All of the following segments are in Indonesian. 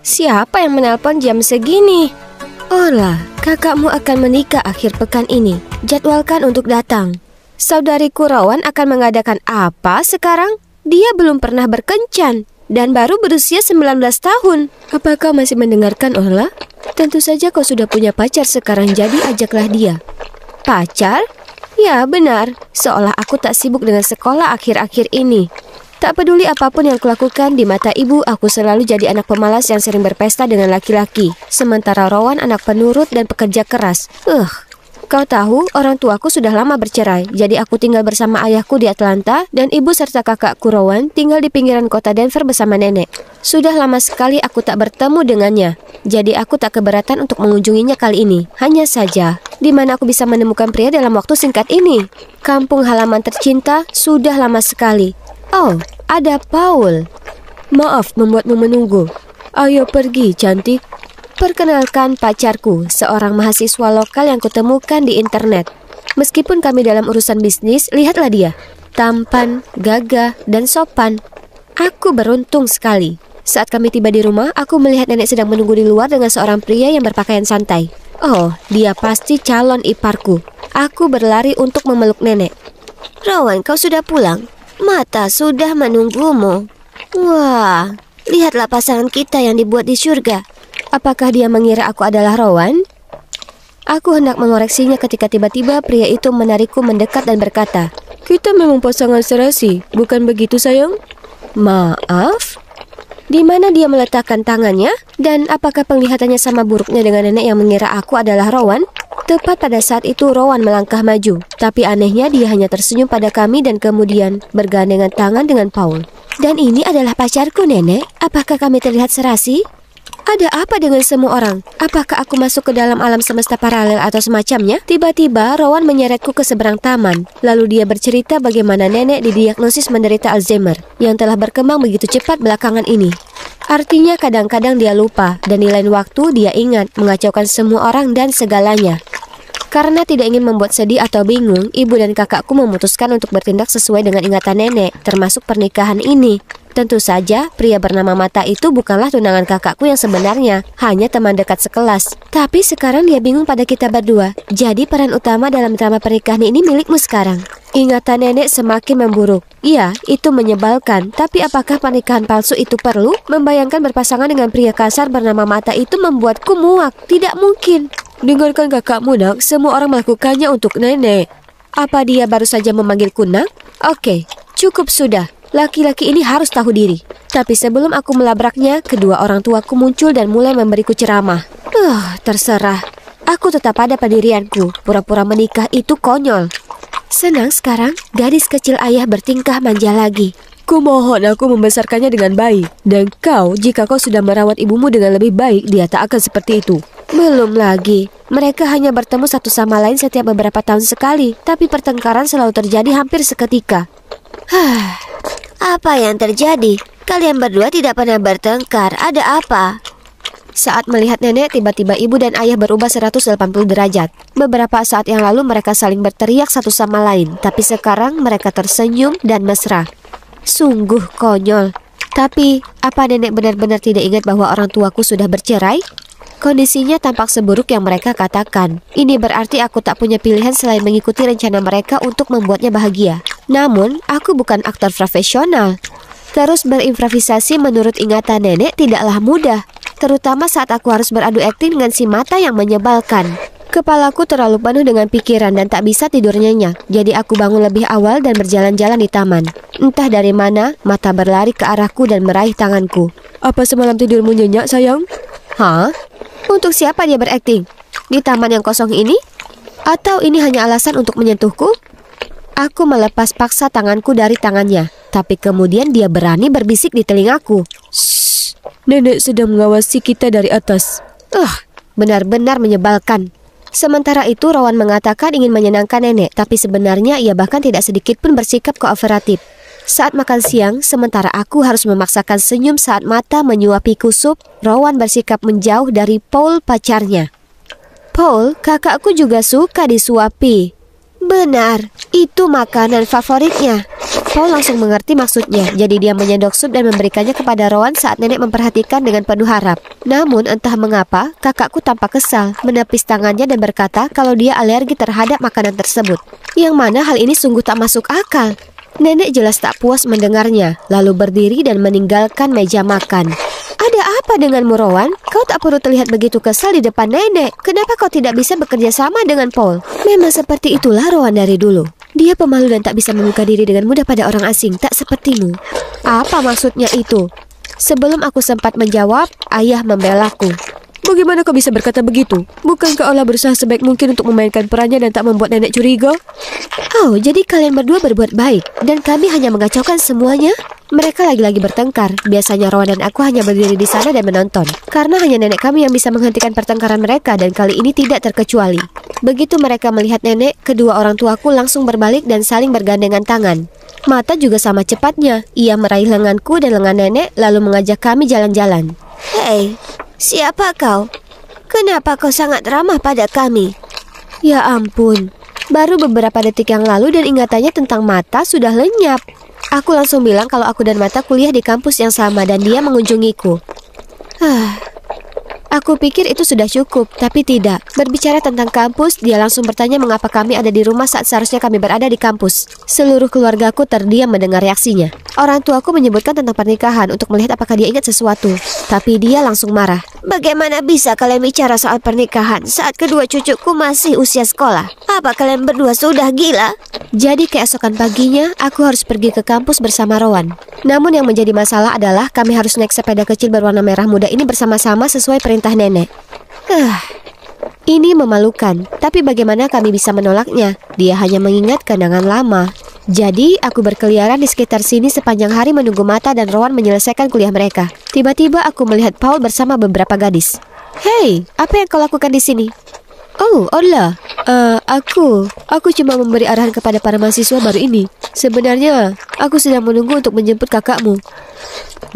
Siapa yang menelpon jam segini? Ola, kakakmu akan menikah akhir pekan ini. Jadwalkan untuk datang. Saudariku Rowan akan mengadakan apa sekarang? Dia belum pernah berkencan dan baru berusia 19 tahun. Apa kau masih mendengarkan, Orla? Tentu saja kau sudah punya pacar sekarang, jadi ajaklah dia. Pacar? Ya, benar. Seolah aku tak sibuk dengan sekolah akhir-akhir ini. Tak peduli apapun yang kulakukan, di mata ibu aku selalu jadi anak pemalas yang sering berpesta dengan laki-laki. Sementara Rowan anak penurut dan pekerja keras. Kau tahu, orang tuaku sudah lama bercerai, jadi aku tinggal bersama ayahku di Atlanta dan ibu serta kakakku Rowan tinggal di pinggiran kota Denver bersama nenek. Sudah lama sekali aku tak bertemu dengannya, jadi aku tak keberatan untuk mengunjunginya kali ini. Hanya saja, di mana aku bisa menemukan pria dalam waktu singkat ini? Kampung halaman tercinta sudah lama sekali. Oh, ada Paul. Maaf membuatmu menunggu. Ayo pergi, cantik. Perkenalkan pacarku, seorang mahasiswa lokal yang kutemukan di internet. Meskipun kami dalam urusan bisnis, lihatlah dia. Tampan, gagah, dan sopan. Aku beruntung sekali. Saat kami tiba di rumah, aku melihat nenek sedang menunggu di luar dengan seorang pria yang berpakaian santai. Oh, dia pasti calon iparku. Aku berlari untuk memeluk nenek. Rowan, kau sudah pulang? Mata sudah menunggumu. Wah, lihatlah pasangan kita yang dibuat di surga. Apakah dia mengira aku adalah Rowan? Aku hendak mengoreksinya ketika tiba-tiba pria itu menarikku mendekat dan berkata, "Kita memang pasangan serasi, bukan begitu sayang?" Maaf? Di mana dia meletakkan tangannya? Dan apakah penglihatannya sama buruknya dengan nenek yang mengira aku adalah Rowan? Tepat pada saat itu Rowan melangkah maju. Tapi anehnya dia hanya tersenyum pada kami dan kemudian bergandengan tangan dengan Paul. Dan ini adalah pacarku, nenek. Apakah kami terlihat serasi? Ada apa dengan semua orang? Apakah aku masuk ke dalam alam semesta paralel atau semacamnya? Tiba-tiba Rowan menyeretku ke seberang taman. Lalu dia bercerita bagaimana nenek didiagnosis menderita Alzheimer yang telah berkembang begitu cepat belakangan ini. Artinya kadang-kadang dia lupa dan di lain waktu dia ingat, mengacaukan semua orang dan segalanya. Karena tidak ingin membuat sedih atau bingung, ibu dan kakakku memutuskan untuk bertindak sesuai dengan ingatan nenek, termasuk pernikahan ini. Tentu saja, pria bernama Mata itu bukanlah tunangan kakakku yang sebenarnya, hanya teman dekat sekelas. Tapi sekarang dia bingung pada kita berdua. Jadi peran utama dalam drama pernikahan ini milikmu sekarang. Ingatan nenek semakin memburuk. Iya, itu menyebalkan. Tapi apakah pernikahan palsu itu perlu? Membayangkan berpasangan dengan pria kasar bernama Mata itu membuatku muak. Tidak mungkin. Dengarkan kakakmu, nak. Semua orang melakukannya untuk nenek. Apa dia baru saja memanggilku nak? Oke, cukup sudah. Laki-laki ini harus tahu diri. Tapi sebelum aku melabraknya, kedua orang tuaku muncul dan mulai memberiku ceramah. Terserah. Aku tetap pada pendirianku. Pura-pura menikah itu konyol. Senang sekarang, gadis kecil ayah bertingkah manja lagi. Kumohon aku membesarkannya dengan baik. Dan kau, jika kau sudah merawat ibumu dengan lebih baik, dia tak akan seperti itu. Belum lagi. Mereka hanya bertemu satu sama lain setiap beberapa tahun sekali. Tapi pertengkaran selalu terjadi hampir seketika. Apa yang terjadi? Kalian berdua tidak pernah bertengkar. Ada apa? Saat melihat nenek, tiba-tiba ibu dan ayah berubah 180 derajat. Beberapa saat yang lalu mereka saling berteriak satu sama lain. Tapi sekarang mereka tersenyum dan mesra. Sungguh konyol. Tapi, apa nenek benar-benar tidak ingat bahwa orang tuaku sudah bercerai? Kondisinya tampak seburuk yang mereka katakan. Ini berarti aku tak punya pilihan selain mengikuti rencana mereka untuk membuatnya bahagia. Namun, aku bukan aktor profesional. Terus berimprovisasi menurut ingatan nenek tidaklah mudah. Terutama saat aku harus beradu akting dengan si Mata yang menyebalkan. Kepalaku terlalu penuh dengan pikiran dan tak bisa tidur nyenyak. Jadi aku bangun lebih awal dan berjalan-jalan di taman. Entah dari mana, Mata berlari ke arahku dan meraih tanganku. Apa semalam tidurmu nyenyak, sayang? Hah? Untuk siapa dia berakting? Di taman yang kosong ini? Atau ini hanya alasan untuk menyentuhku? Aku melepas paksa tanganku dari tangannya. Tapi kemudian dia berani berbisik di telingaku. Shh, nenek sedang mengawasi kita dari atas. Benar-benar menyebalkan. Sementara itu Rowan mengatakan ingin menyenangkan nenek. Tapi sebenarnya ia bahkan tidak sedikit pun bersikap kooperatif. Saat makan siang, sementara aku harus memaksakan senyum saat Mata menyuapiku sup, Rowan bersikap menjauh dari Paul pacarnya. Paul, kakakku juga suka disuapi. Benar, itu makanan favoritnya. Paul langsung mengerti maksudnya, jadi dia menyendok sup dan memberikannya kepada Rowan saat nenek memperhatikan dengan penuh harap. Namun entah mengapa, kakakku tampak kesal, menepis tangannya dan berkata kalau dia alergi terhadap makanan tersebut. Yang mana hal ini sungguh tak masuk akal. Nenek jelas tak puas mendengarnya, lalu berdiri dan meninggalkan meja makan. Ada apa denganmu, Rowan? Kau tak perlu terlihat begitu kesal di depan nenek. Kenapa kau tidak bisa bekerja sama dengan Paul? Memang seperti itulah Rowan dari dulu. Dia pemalu dan tak bisa membuka diri dengan mudah pada orang asing, tak sepertimu. Apa maksudnya itu? Sebelum aku sempat menjawab, ayah membelaku. Bagaimana kau bisa berkata begitu? Bukankah Allah berusaha sebaik mungkin untuk memainkan perannya dan tak membuat nenek curiga? Oh, jadi kalian berdua berbuat baik, dan kami hanya mengacaukan semuanya? Mereka lagi-lagi bertengkar. Biasanya Rowan dan aku hanya berdiri di sana dan menonton. Karena hanya nenek kami yang bisa menghentikan pertengkaran mereka, dan kali ini tidak terkecuali. Begitu mereka melihat nenek, kedua orang tuaku langsung berbalik dan saling bergandengan tangan. Mata juga sama cepatnya. Ia meraih lenganku dan lengan nenek, lalu mengajak kami jalan-jalan. Hei, siapa kau? Kenapa kau sangat ramah pada kami? Ya ampun, baru beberapa detik yang lalu dan ingatannya tentang Mata sudah lenyap. Aku langsung bilang kalau aku dan Mata kuliah di kampus yang sama dan dia mengunjungiku. Aku pikir itu sudah cukup, tapi tidak. Berbicara tentang kampus, dia langsung bertanya mengapa kami ada di rumah saat seharusnya kami berada di kampus. Seluruh keluargaku terdiam mendengar reaksinya. Orang tuaku menyebutkan tentang pernikahan untuk melihat apakah dia ingat sesuatu. Tapi dia langsung marah. Bagaimana bisa kalian bicara soal pernikahan saat kedua cucuku masih usia sekolah? Apa kalian berdua sudah gila? Jadi keesokan paginya, aku harus pergi ke kampus bersama Rowan. Namun yang menjadi masalah adalah kami harus naik sepeda kecil berwarna merah muda ini bersama-sama sesuai perintah nenek. Ini memalukan, tapi bagaimana kami bisa menolaknya? Dia hanya mengingat kenangan lama. Jadi, aku berkeliaran di sekitar sini sepanjang hari menunggu Mata dan Rowan menyelesaikan kuliah mereka. Tiba-tiba aku melihat Paul bersama beberapa gadis. Hei, apa yang kau lakukan di sini? Oh, Ola. Aku cuma memberi arahan kepada para mahasiswa baru ini. Sebenarnya, aku sedang menunggu untuk menjemput kakakmu.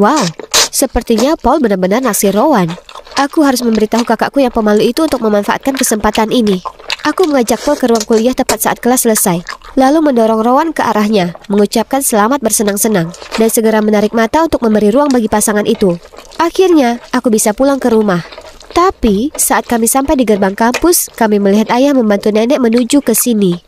Wow, sepertinya Paul benar-benar naksir Rowan. Aku harus memberitahu kakakku yang pemalu itu untuk memanfaatkan kesempatan ini. Aku mengajak Paul ke ruang kuliah tepat saat kelas selesai, lalu mendorong Rowan ke arahnya, mengucapkan selamat bersenang-senang, dan segera menarik Mata untuk memberi ruang bagi pasangan itu. Akhirnya, aku bisa pulang ke rumah. Tapi, saat kami sampai di gerbang kampus, kami melihat ayah membantu nenek menuju ke sini.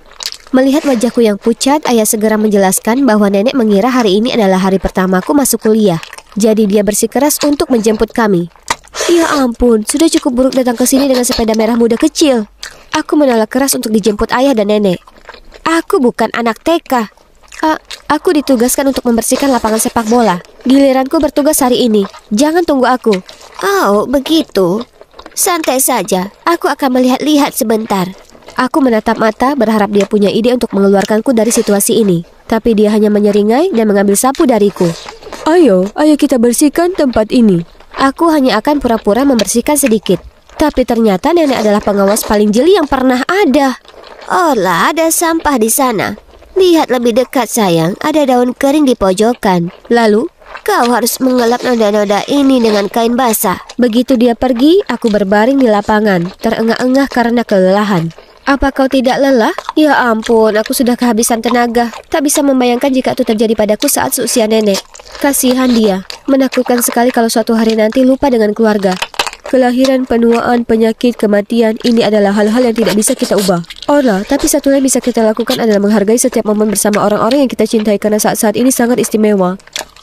Melihat wajahku yang pucat, ayah segera menjelaskan bahwa nenek mengira hari ini adalah hari pertamaku masuk kuliah. Jadi dia bersikeras untuk menjemput kami. Ya ampun, sudah cukup buruk datang ke sini dengan sepeda merah muda kecil. Aku menolak keras untuk dijemput ayah dan nenek. Aku bukan anak TK. Aku ditugaskan untuk membersihkan lapangan sepak bola. Giliranku bertugas hari ini. Jangan tunggu aku. Oh, begitu. Santai saja, aku akan melihat-lihat sebentar. Aku menatap Mata berharap dia punya ide untuk mengeluarkanku dari situasi ini. Tapi dia hanya menyeringai dan mengambil sapu dariku. Ayo kita bersihkan tempat ini. Aku hanya akan pura-pura membersihkan sedikit. Tapi ternyata nenek adalah pengawas paling jeli yang pernah ada. Oh lah, ada sampah di sana. Lihat lebih dekat sayang, ada daun kering di pojokan. Lalu, kau harus mengelap noda-noda ini dengan kain basah. Begitu dia pergi, aku berbaring di lapangan, terengah-engah karena kelelahan. Apa kau tidak lelah? Ya ampun, aku sudah kehabisan tenaga. Tak bisa membayangkan jika itu terjadi padaku saat seusia nenek. Kasihan dia, menakutkan sekali kalau suatu hari nanti lupa dengan keluarga. Kelahiran, penuaan, penyakit, kematian, ini adalah hal-hal yang tidak bisa kita ubah. Olah, tapi satu yang bisa kita lakukan adalah menghargai setiap momen bersama orang-orang yang kita cintai karena saat-saat ini sangat istimewa.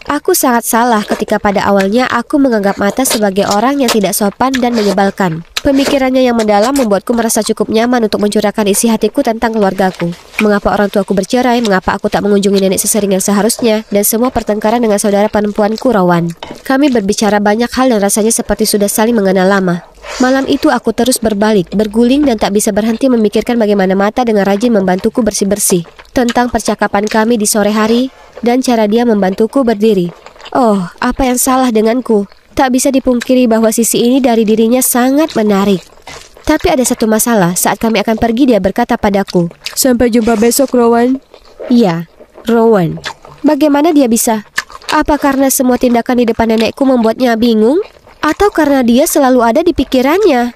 Aku sangat salah ketika pada awalnya aku menganggap Mata sebagai orang yang tidak sopan dan menyebalkan. Pemikirannya yang mendalam membuatku merasa cukup nyaman untuk mencurahkan isi hatiku tentang keluargaku. Mengapa orang tuaku bercerai, mengapa aku tak mengunjungi nenek sesering yang seharusnya, dan semua pertengkaran dengan saudara perempuanku Rowan. Kami berbicara banyak hal yang rasanya seperti sudah saling mengenal lama. Malam itu aku terus berbalik, berguling dan tak bisa berhenti memikirkan bagaimana Mata dengan rajin membantuku bersih-bersih. Tentang percakapan kami di sore hari, dan cara dia membantuku berdiri. Oh, apa yang salah denganku? Tak bisa dipungkiri bahwa sisi ini dari dirinya sangat menarik. Tapi ada satu masalah, saat kami akan pergi dia berkata padaku, "Sampai jumpa besok, Rowan." Iya, Rowan. Bagaimana dia bisa? Apa karena semua tindakan di depan nenekku membuatnya bingung? Atau karena dia selalu ada di pikirannya?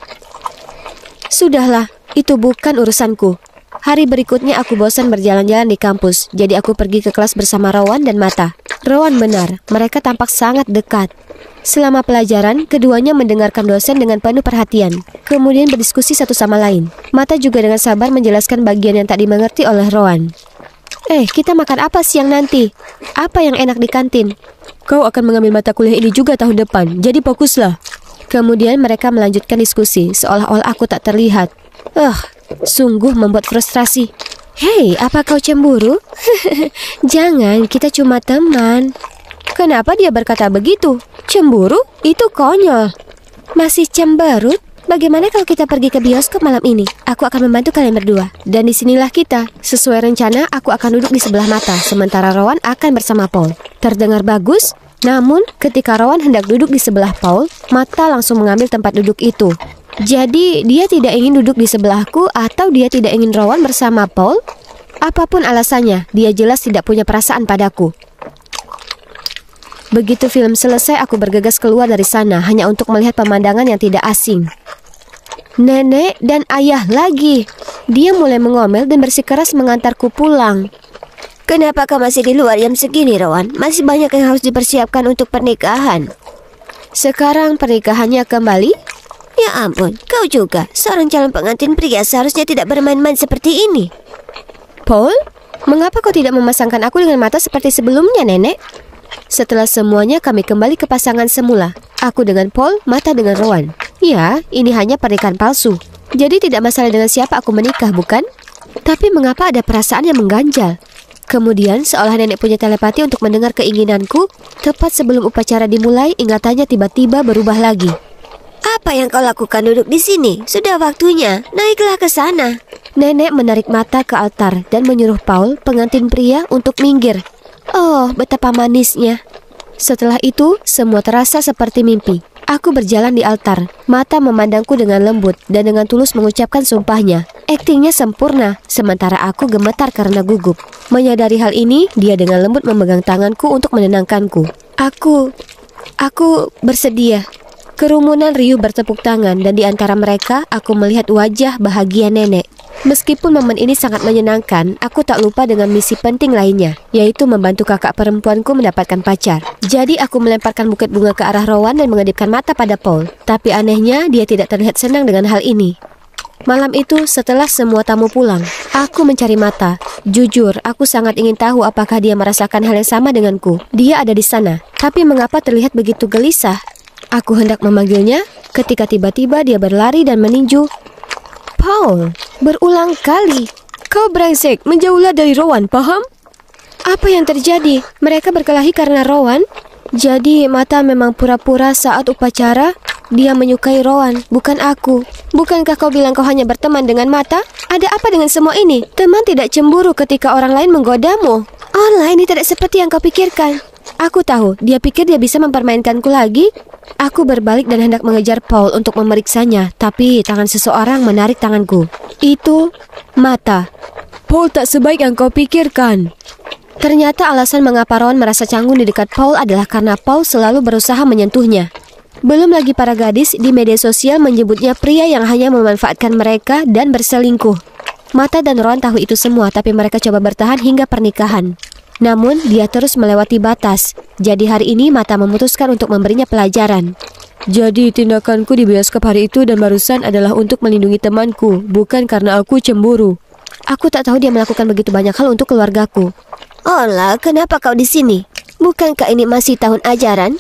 Sudahlah, itu bukan urusanku. Hari berikutnya aku bosan berjalan-jalan di kampus, jadi aku pergi ke kelas bersama Rowan dan Mata. Rowan benar, mereka tampak sangat dekat. Selama pelajaran, keduanya mendengarkan dosen dengan penuh perhatian, kemudian berdiskusi satu sama lain. Mata juga dengan sabar menjelaskan bagian yang tak dimengerti oleh Rowan. Kita makan apa siang nanti? Apa yang enak di kantin? Kau akan mengambil mata kuliah ini juga tahun depan, jadi fokuslah. Kemudian mereka melanjutkan diskusi, seolah-olah aku tak terlihat. Sungguh membuat frustrasi. Hei, apa kau cemburu? Jangan, kita cuma teman. Kenapa dia berkata begitu? Cemburu? Itu konyol. Masih cemberut? Bagaimana kalau kita pergi ke bioskop malam ini? Aku akan membantu kalian berdua. Dan disinilah kita. Sesuai rencana, aku akan duduk di sebelah Mata, sementara Rowan akan bersama Paul. Terdengar bagus? Namun, ketika Rowan hendak duduk di sebelah Paul, Mata langsung mengambil tempat duduk itu. Jadi, dia tidak ingin duduk di sebelahku atau dia tidak ingin Rowan bersama Paul? Apapun alasannya, dia jelas tidak punya perasaan padaku. Begitu film selesai, aku bergegas keluar dari sana hanya untuk melihat pemandangan yang tidak asing. Nenek dan ayah lagi. Dia mulai mengomel dan bersikeras mengantarku pulang. Kenapa kau masih di luar jam segini, Rowan? Masih banyak yang harus dipersiapkan untuk pernikahan. Sekarang pernikahannya kembali? Ya ampun, kau juga. Seorang calon pengantin pria seharusnya tidak bermain-main seperti ini. Paul, mengapa kau tidak memasangkan aku dengan Mata seperti sebelumnya, Nenek? Setelah semuanya, kami kembali ke pasangan semula. Aku dengan Paul, Mata dengan Rowan. Ya, ini hanya pernikahan palsu. Jadi tidak masalah dengan siapa aku menikah, bukan? Tapi mengapa ada perasaan yang mengganjal? Kemudian, seolah nenek punya telepati untuk mendengar keinginanku, tepat sebelum upacara dimulai, ingatannya tiba-tiba berubah lagi. Apa yang kau lakukan duduk di sini? Sudah waktunya, naiklah ke sana. Nenek menarik Mata ke altar dan menyuruh Paul, pengantin pria, untuk minggir. Oh, betapa manisnya. Setelah itu, semua terasa seperti mimpi. Aku berjalan di altar, Mata memandangku dengan lembut dan dengan tulus mengucapkan sumpahnya. Aktingnya sempurna, sementara aku gemetar karena gugup. Menyadari hal ini, dia dengan lembut memegang tanganku untuk menenangkanku. Aku bersedia. Kerumunan riuh bertepuk tangan dan di antara mereka, aku melihat wajah bahagia nenek. Meskipun momen ini sangat menyenangkan, aku tak lupa dengan misi penting lainnya, yaitu membantu kakak perempuanku mendapatkan pacar. Jadi aku melemparkan buket bunga ke arah Rowan dan mengedipkan mata pada Paul. Tapi anehnya, dia tidak terlihat senang dengan hal ini. Malam itu, setelah semua tamu pulang, aku mencari Mata. Jujur, aku sangat ingin tahu apakah dia merasakan hal yang sama denganku. Dia ada di sana, tapi mengapa terlihat begitu gelisah? Aku hendak memanggilnya, ketika tiba-tiba dia berlari dan meninju. Paul, berulang kali. Kau brengsek, menjauhlah dari Rowan, paham? Apa yang terjadi? Mereka berkelahi karena Rowan? Jadi Mata memang pura-pura saat upacara? Dia menyukai Rowan, bukan aku. Bukankah kau bilang kau hanya berteman dengan Mata? Ada apa dengan semua ini? Teman tidak cemburu ketika orang lain menggodamu. Online ini tidak seperti yang kau pikirkan. Aku tahu, dia pikir dia bisa mempermainkanku lagi. Aku berbalik dan hendak mengejar Paul untuk memeriksanya, tapi tangan seseorang menarik tanganku. Itu Mata. Paul tak sebaik yang kau pikirkan. Ternyata alasan mengapa Rowan merasa canggung di dekat Paul adalah karena Paul selalu berusaha menyentuhnya. Belum lagi para gadis di media sosial menyebutnya pria yang hanya memanfaatkan mereka dan berselingkuh. Mata dan Rowan tahu itu semua, tapi mereka coba bertahan hingga pernikahan. Namun, dia terus melewati batas. Jadi hari ini Mata memutuskan untuk memberinya pelajaran. Jadi tindakanku di bioskop hari itu dan barusan adalah untuk melindungi temanku, bukan karena aku cemburu. Aku tak tahu dia melakukan begitu banyak hal untuk keluargaku. Olah, kenapa kau di sini? Bukankah ini masih tahun ajaran?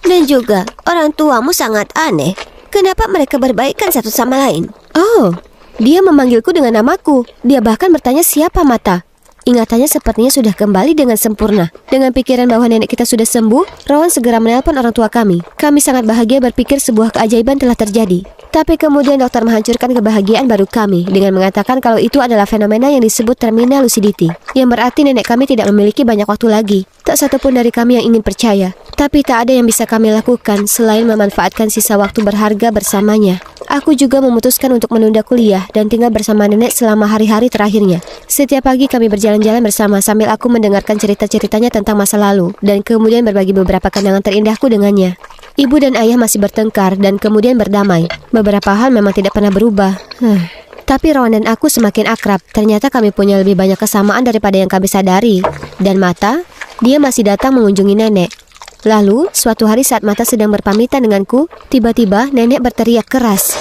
Dan juga, orang tuamu sangat aneh. Kenapa mereka berbaikan satu sama lain? Oh, dia memanggilku dengan namaku. Dia bahkan bertanya siapa Mata. Ingatannya sepertinya sudah kembali dengan sempurna. Dengan pikiran bahwa nenek kita sudah sembuh, Rowan segera menelpon orang tua kami. Kami sangat bahagia berpikir sebuah keajaiban telah terjadi. Tapi kemudian dokter menghancurkan kebahagiaan baru kami dengan mengatakan kalau itu adalah fenomena yang disebut terminal lucidity, yang berarti nenek kami tidak memiliki banyak waktu lagi. Tak satupun dari kami yang ingin percaya. Tapi tak ada yang bisa kami lakukan selain memanfaatkan sisa waktu berharga bersamanya. Aku juga memutuskan untuk menunda kuliah dan tinggal bersama nenek selama hari-hari terakhirnya. Setiap pagi kami berjalan-jalan bersama sambil aku mendengarkan cerita-ceritanya tentang masa lalu dan kemudian berbagi beberapa kenangan terindahku dengannya. Ibu dan ayah masih bertengkar dan kemudian berdamai. Beberapa hal memang tidak pernah berubah. Tapi Rowan dan aku semakin akrab. Ternyata kami punya lebih banyak kesamaan daripada yang kami sadari. Dan Mata, dia masih datang mengunjungi nenek. Lalu, suatu hari saat Mata sedang berpamitan denganku, tiba-tiba nenek berteriak keras.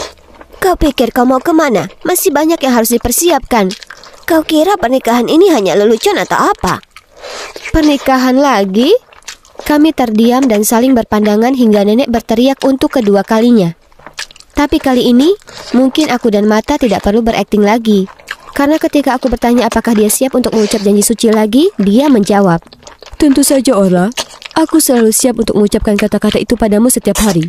Kau pikir kau mau kemana? Masih banyak yang harus dipersiapkan. Kau kira pernikahan ini hanya lelucon atau apa? Pernikahan lagi? Kami terdiam dan saling berpandangan hingga nenek berteriak untuk kedua kalinya. Tapi kali ini, mungkin aku dan Mata tidak perlu berakting lagi. Karena ketika aku bertanya apakah dia siap untuk mengucap janji suci lagi, dia menjawab. Tentu saja, Orla. Aku selalu siap untuk mengucapkan kata-kata itu padamu setiap hari.